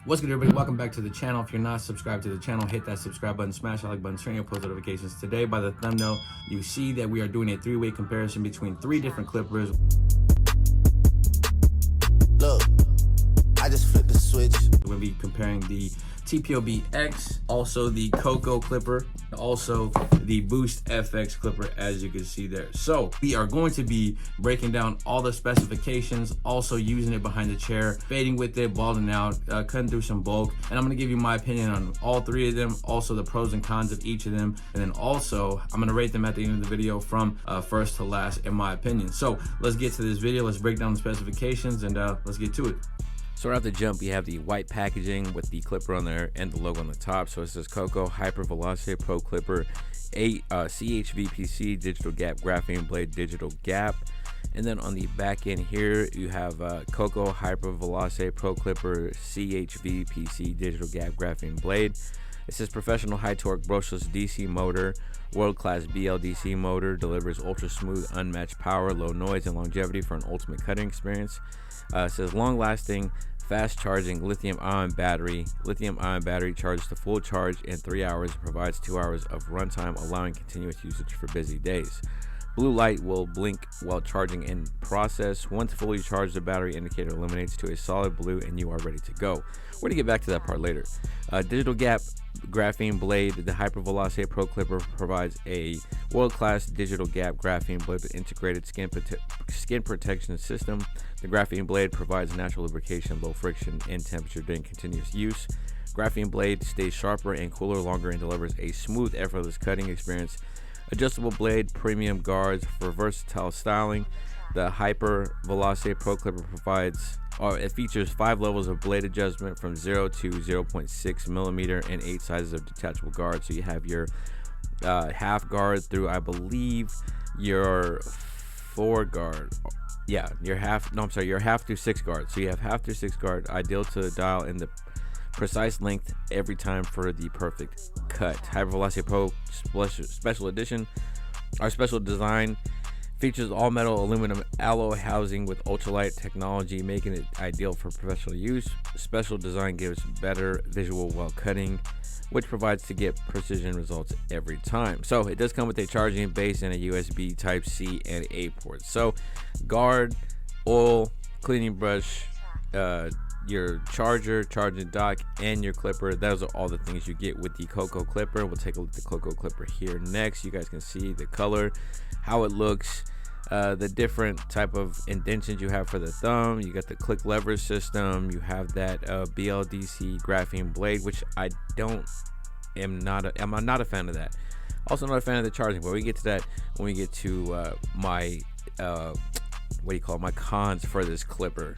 What's good, everybody? Welcome back to the channel. If you're not subscribed to the channel, hit that subscribe button, smash that like button, turn your post notifications. Today, by the thumbnail, you see that we are doing a three-way comparison between three different clippers. Look, I just flipped the switch. We're going to be comparing the TPOB X, also the Coco clipper, also the Boost FX clipper, as you can see there. So we are going to be breaking down all the specifications, also using it behind the chair, fading with it, balding out, cutting through some bulk, and I'm going to give you my opinion on all three of them, also the pros and cons of each of them, and then also I'm going to rate them at the end of the video from first to last in my opinion. So let's get to this video. Let's break down the specifications and let's get to it. So right off the jump, we have the white packaging with the clipper on there and the logo on the top. So it says Coco Hyper Velocity Pro Clipper, CHVPC digital gap graphene blade digital gap. And then on the back end here, you have Coco Hyper Velocity Pro Clipper CHVPC digital gap graphene blade. It says professional high torque brushless DC motor, world-class BLDC motor, delivers ultra smooth, unmatched power, low noise, and longevity for an ultimate cutting experience. It says long-lasting, fast-charging lithium-ion battery. Lithium-ion battery charges to full charge in 3 hours and provides 2 hours of runtime, allowing continuous usage for busy days. Blue light will blink while charging in process. Once fully charged, the battery indicator illuminates to a solid blue and you are ready to go. We're gonna get back to that part later. Digital gap graphene blade. The Hyper Velocity Pro Clipper provides a world-class digital gap graphene blade with integrated skin protection system. The graphene blade provides natural lubrication, low friction, and temperature during continuous use. Graphene blade stays sharper and cooler longer and delivers a smooth, effortless cutting experience. Adjustable blade, premium guards for versatile styling. The Hyper Velocity Pro Clipper provides, it features 5 levels of blade adjustment from 0 to 0.6 millimeter and 8 sizes of detachable guards. So you have your half guard through, I believe, your 4 guard. Yeah, your half through 6 guard. So you have half through 6 guard, ideal to dial in the precise length every time for the perfect cut. Hyper Velocity Pro Special Edition. Our special design features all metal aluminum alloy housing with ultralight technology, making it ideal for professional use. Special design gives better visual while cutting, which provides to get precision results every time. So it does come with a charging base and a USB type C and A port. So guard, oil, cleaning brush, your charger, charging dock, and your clipper. Those are all the things you get with the Coco clipper. We'll take a look at the Coco clipper here next. You guys can see the color, how it looks, the different type of indentions you have for the thumb. You got the click lever system. You have that BLDC graphene blade, which I'm not a fan of that. Also not a fan of the charging, but we get to that when we get to my my cons for this clipper.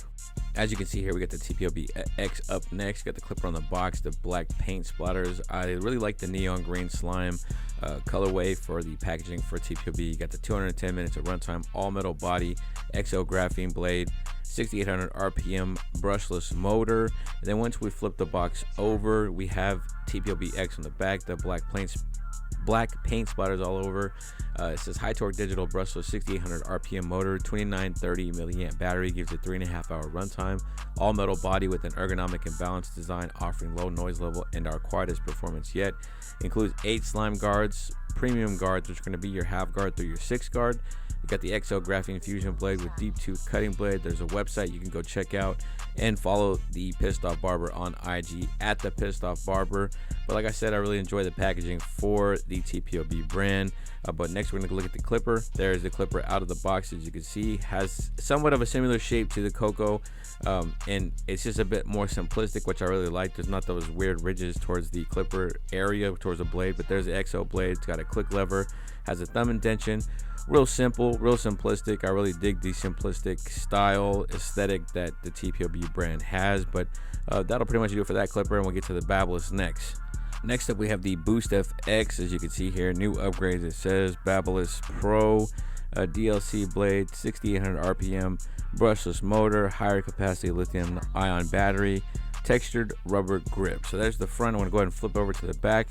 As you can see here, we got the TPOB X up next. Got the clipper on the box, the black paint splatters. I really like the neon green slime colorway for the packaging for TPOB. You got the 210 minutes of runtime, all metal body, XO graphene blade, 6800 RPM brushless motor. And then once we flip the box over, we have TPOB X on the back, the black paint splatters all over. It says high torque digital brushless 6800 RPM motor, 2930 milliamp battery, gives a 3.5 hour runtime. All metal body with an ergonomic and balanced design, offering low noise level and our quietest performance yet. Includes 8 slime guards, premium guards, which are going to be your half guard through your 6 guard. You got the XO graphene fusion blade with deep tooth cutting blade. There's a website you can go check out and follow the Pissed Off Barber on IG at the Pissed Off Barber. But like I said, I really enjoy the packaging for the TPOB brand. But next we're gonna look at the clipper. There's the clipper out of the box. As you can see, has somewhat of a similar shape to the Coco, and it's just a bit more simplistic, which I really like. There's not those weird ridges towards the clipper area towards the blade, but there's the XO blade. It's got a click lever, has a thumb indentation. Real simple, real simplistic. I really dig the simplistic style aesthetic that the TPOB brand has. But that'll pretty much do it for that clipper, and we'll get to the Babyliss next. Next up, we have the Boost FX. As you can see here, new upgrades. It says Babyliss Pro, DLC blade, 6800 RPM, brushless motor, higher capacity lithium ion battery, textured rubber grip. So there's the front. I want to go ahead and flip over to the back.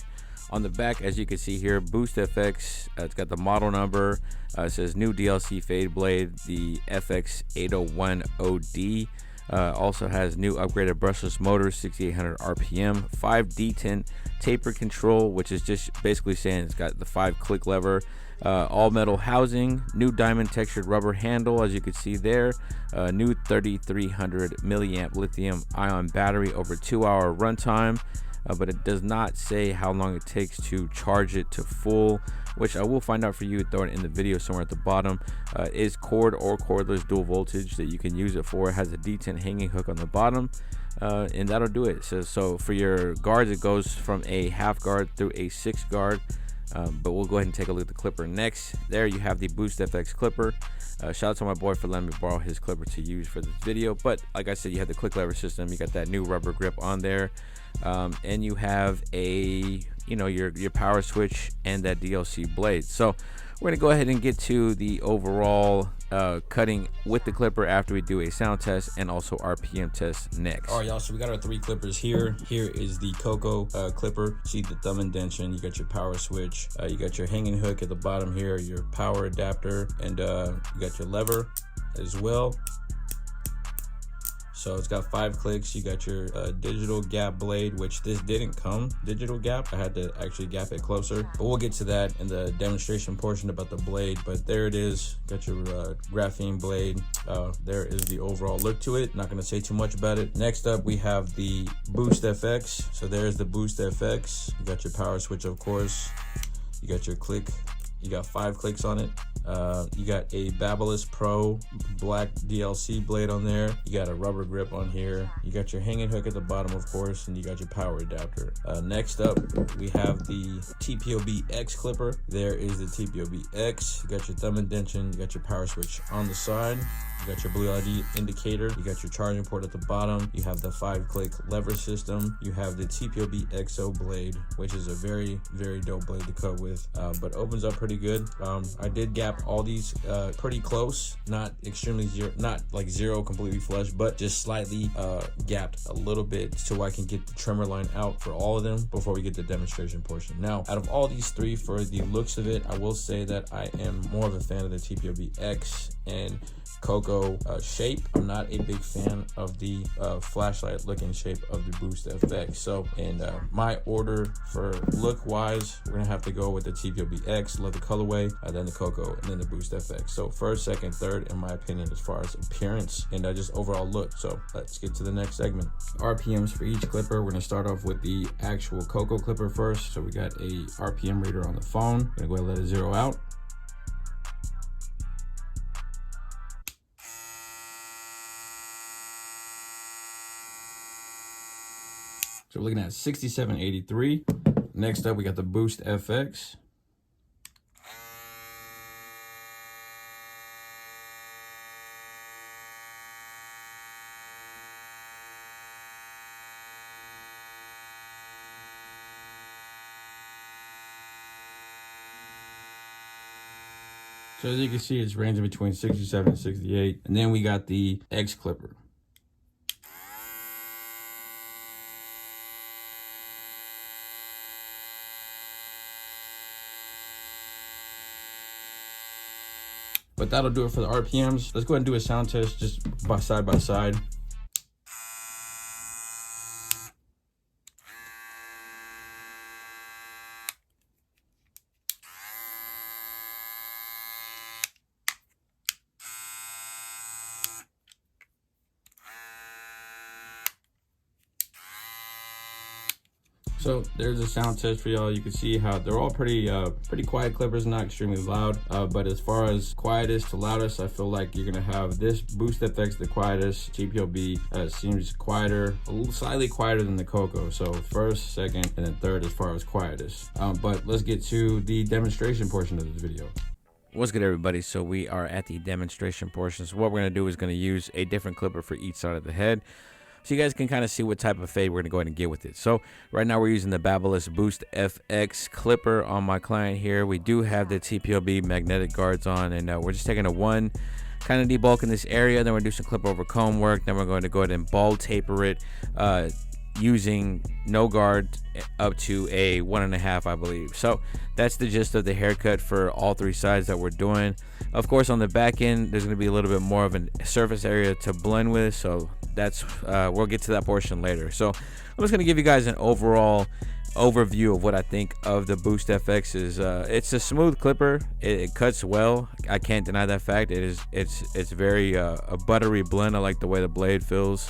On the back, as you can see here, Boost FX, it's got the model number. It says new DLC fade blade, the FX 801OD. Also has new upgraded brushless motor, 6800 RPM, 5D10 taper control, which is just basically saying it's got the 5-click lever, all metal housing, new diamond textured rubber handle, as you can see there, new 3300 milliamp lithium ion battery, over 2-hour runtime. But it does not say how long it takes to charge it to full, which I will find out for you, throw it in the video somewhere at the bottom. Is cord or cordless dual voltage that you can use it for. It has a D10 hanging hook on the bottom, and that'll do it. So for your guards, it goes from a half guard through a 6 guard. But we'll go ahead and take a look at the clipper next. There you have the Boost FX clipper. Shout out to my boy for letting me borrow his clipper to use for this video. But like I said, you have the click lever system, you got that new rubber grip on there, and you have a your power switch and that DLC blade. So we're gonna go ahead and get to the overall cutting with the clipper after we do a sound test and also RPM test next. All right, y'all, so we got our 3 clippers here. Here is the Coco clipper. See the thumb indentation, you got your power switch, you got your hanging hook at the bottom here, your power adapter, and you got your lever as well. So it's got 5 clicks. You got your digital gap blade, which this didn't come digital gap. I had to actually gap it closer, but we'll get to that in the demonstration portion about the blade. But there it is. Got your graphene blade. There is the overall look to it. Not going to say too much about it. Next up, we have the Boost FX. So there's the Boost FX. You got your power switch, of course. You got your click. You got 5 clicks on it. You got a BARBERSHOP Pro black DLC blade on there. You got a rubber grip on here. You got your hanging hook at the bottom, of course, and you got your power adapter. Next up, we have the TPOB X clipper. There is the TPOB X. You got your thumb indentation. You got your power switch on the side. You got your blue LED indicator. You got your charging port at the bottom. You have the 5-click lever system. You have the TPOB XO blade, which is a very, very dope blade to cut with, but opens up pretty good. I did gap all these pretty close, not extremely zero, not like zero completely flush, but just slightly gapped a little bit so I can get the trimmer line out for all of them before we get the demonstration portion. Now, out of all these 3, for the looks of it, I will say that I am more of a fan of the TPOB X and Coco shape. I'm not a big fan of the flashlight looking shape of the Boost FX. So in my order for look wise, we're gonna have to go with the TPOB X, love the colorway, then the Coco, and then the Boost FX. So first, second, third, in my opinion, as far as appearance and just overall look. So let's get to the next segment. RPMs for each clipper. We're gonna start off with the actual Coco clipper first. So we got a RPM reader on the phone. Gonna go ahead and let it zero out. So we're looking at 6783. Next up, we got the Boost FX. So as you can see, it's ranging between 67 and 68. And then we got the X clipper. But that'll do it for the RPMs. Let's go ahead and do a sound test just by side. So there's a sound test for y'all. You can see how they're all pretty quiet clippers, not extremely loud. But as far as quietest to loudest, I feel like you're gonna have this Boost FX the quietest. TPOB seems quieter, slightly quieter than the Coco. So first, second, and then third as far as quietest. But let's get to the demonstration portion of this video. What's good, everybody? So we are at the demonstration portion. So what we're gonna do is gonna use a different clipper for each side of the head, so you guys can kind of see what type of fade we're gonna go ahead and get with it. So right now we're using the BARBERSHOP Boost FX clipper on my client here. We do have the TPOB magnetic guards on, and we're just taking a one, kind of debulking this area. Then we're doing some clip over comb work. Then we're going to go ahead and ball taper it using no guard up to a 1.5, I believe. So that's the gist of the haircut for all 3 sides that we're doing. Of course, on the back end, there's going to be a little bit more of a surface area to blend with, so that's we'll get to that portion later. So I'm just gonna give you guys an overall overview of what I think of the Boost FX. Is it's a smooth clipper. It cuts well. I can't deny that fact. It's very a buttery blend. I like the way the blade feels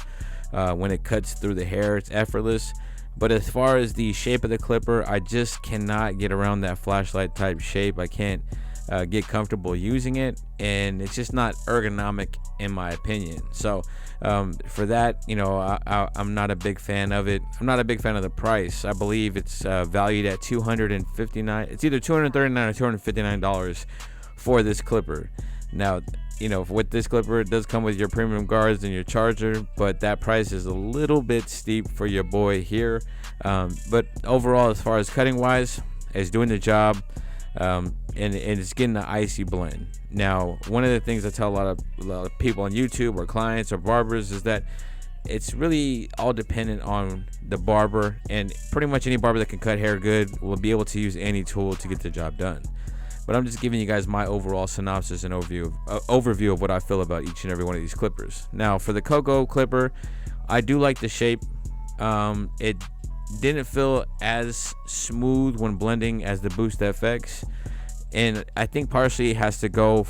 when it cuts through the hair. It's effortless. But as far as the shape of the clipper, I just cannot get around that flashlight type shape. I can't get comfortable using it, and it's just not ergonomic in my opinion. So for that, you know, I'm not a big fan of it. I'm not a big fan of the price. I believe it's valued at $259. It's either $239 or $259 for this clipper. Now, you know, with this clipper, it does come with your premium guards and your charger, but that price is a little bit steep for your boy here. But overall, as far as cutting wise, it's doing the job, and it's getting the icy blend. Now, one of the things I tell a lot of people on YouTube or clients or barbers is that it's really all dependent on the barber, and pretty much any barber that can cut hair good will be able to use any tool to get the job done. But I'm just giving you guys my overall synopsis and overview of what I feel about each and every one of these clippers. Now, for the Cocoa clipper, I do like the shape. It didn't feel as smooth when blending as the Boost FX, and I think partially it has to go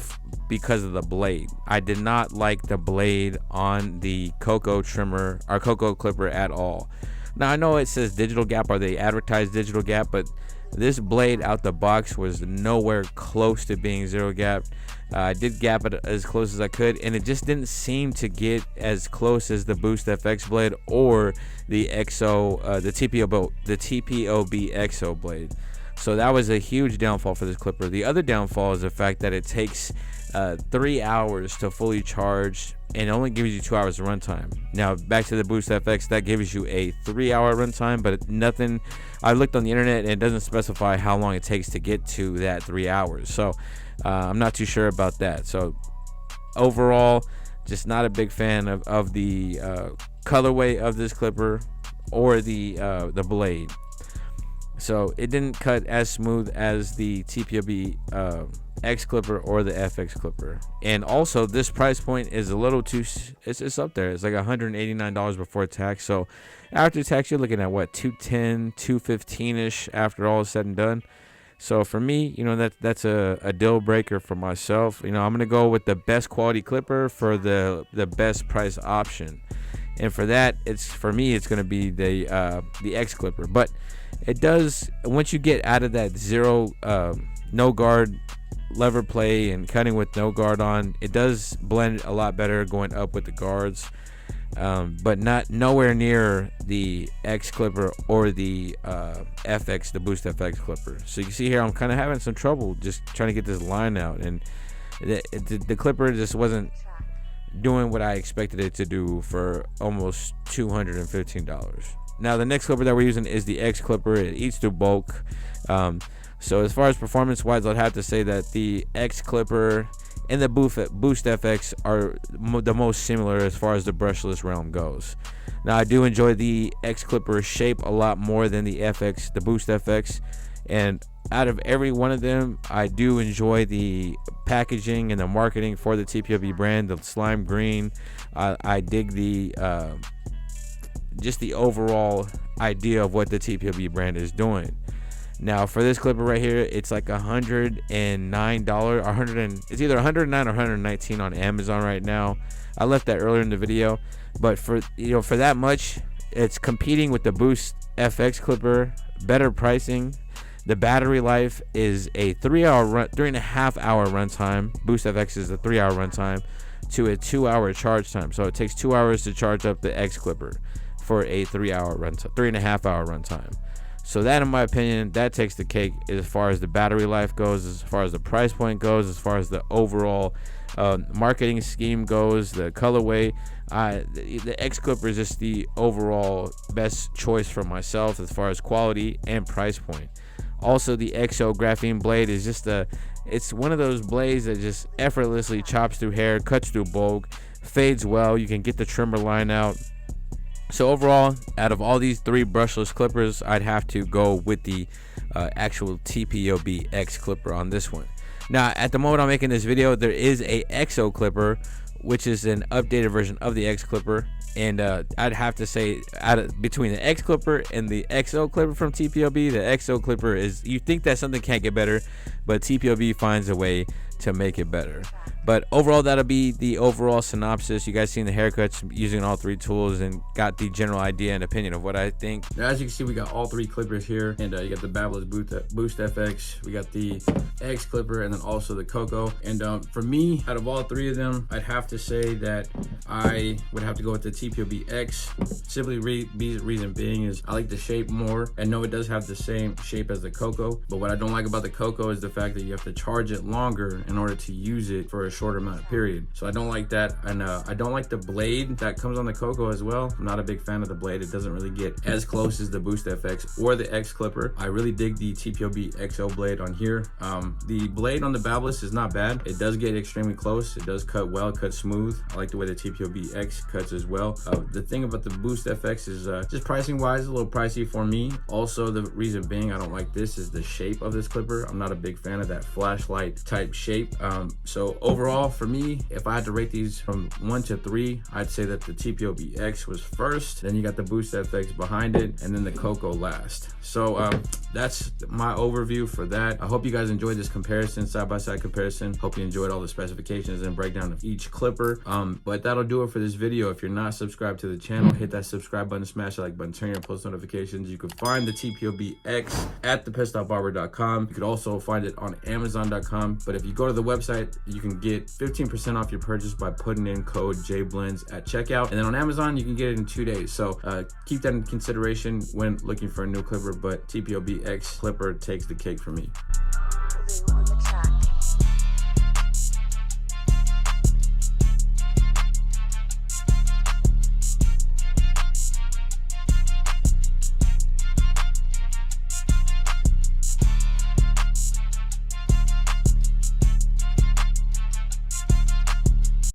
because of the blade. I did not like the blade on the Cocoa trimmer or Cocoa clipper at all. Now, I know it says digital gap, or they advertise digital gap, but this blade out the box was nowhere close to being zero gap. I did gap it as close as I could, and it just didn't seem to get as close as the Boost FX blade or the TPOB XO blade. So that was a huge downfall for this clipper. The other downfall is the fact that it takes 3 hours to fully charge and only gives you 2 hours of runtime. Now, back to the Boost FX, that gives you a 3-hour runtime, but nothing. I looked on the internet and it doesn't specify how long it takes to get to that 3 hours. So I'm not too sure about that. So overall, just not a big fan of the colorway of this clipper or the blade. So it didn't cut as smooth as the TPOB X clipper or the FX clipper. And also, this price point is a little too, it's up there. It's like $189 before tax. So after tax, you're looking at what, $210, $215ish after all is said and done. So for me, you know, that's a deal breaker for myself. You know, I'm gonna go with the best quality clipper for the best price option. And for that, for me it's gonna be the X clipper. But it does, once you get out of that zero no guard lever play and cutting with no guard on, it does blend a lot better going up with the guards, but nowhere near the X clipper or the FX, the Boost FX clipper. So you see here, I'm kind of having some trouble just trying to get this line out, and the clipper just wasn't doing what I expected it to do for almost $215. Now, the next clipper that we're using is the X clipper. It eats through bulk. So as far as performance wise, I'd have to say that the X clipper and the Boost FX are the most similar as far as the brushless realm goes. Now, I do enjoy the X clipper shape a lot more than the FX, the Boost FX. And out of every one of them, I do enjoy the packaging and the marketing for the TPOB brand, the slime green. I dig the just the overall idea of what the TPOB brand is doing. Now, for this clipper right here, it's like $109, it's either $109 or $119 on Amazon right now. I left that earlier in the video, but for that much, it's competing with the Boost FX clipper, better pricing. The battery life is a 3.5 hour runtime. Boost FX is a 3-hour runtime to a 2-hour charge time. So it takes 2 hours to charge up the X clipper for a 3.5 hour runtime. So that, in my opinion, that takes the cake as far as the battery life goes, as far as the price point goes, as far as the overall marketing scheme goes, the colorway. The X clipper is just the overall best choice for myself as far as quality and price point. Also, the XO graphene blade is just it's one of those blades that just effortlessly chops through hair, cuts through bulk, fades well. You can get the trimmer line out. So overall, out of all these 3 brushless clippers, I'd have to go with the actual TPOB X clipper on this one. Now, at the moment I'm making this video, there is a XO clipper, which is an updated version of the X clipper, And I'd have to say, between the X clipper and the XO clipper from TPOB, the XO clipper is, you think that something can't get better, but TPOB finds a way to make it better. But overall, that'll be the overall synopsis. You guys seen the haircuts using all three tools and got the general idea and opinion of what I think. Now, as you can see, we got all three clippers here, and you got the BARBERSHOP Boost FX, we got the X clipper, and then also the Coco. And for me, out of all three of them, I'd have to say that I would have to go with the TPOB X. Simply reason being is I like the shape more. I know it does have the same shape as the Coco, but what I don't like about the Coco is the fact that you have to charge it longer in order to use it for a shorter amount of period. So I don't like that. And I don't like the blade that comes on the Coco as well. I'm not a big fan of the blade. It doesn't really get as close as the Boost FX or the X clipper. I really dig the TPOB XO blade on here. The blade on the Brushless is not bad. It does get extremely close. It does cut well, cut smooth. I like the way the TPOB X cuts as well. The thing about the Boost FX is just pricing wise, a little pricey for me. Also, the reason being I don't like this is the shape of this clipper. I'm not a big fan of that flashlight type shape. So overall, for me, if I had to rate these from 1 to 3, I'd say that the TPOB X was first, then you got the Boost FX behind it, and then the Coco last. So that's my overview for that. I hope you guys enjoyed this comparison, side-by-side comparison. Hope you enjoyed all the specifications and breakdown of each clipper. But that'll do it for this video. If you're not subscribed to the channel, hit that subscribe button, smash the like button, turn your post notifications. You can find the TPOB X at thepetstopbarber.com. You could also find it on Amazon.com. But if you go to the website, you can get 15% off your purchase by putting in code JBlends at checkout. And then on Amazon, you can get it in 2 days. So keep that in consideration when looking for a new clipper, but TPOB X clipper takes the cake for me.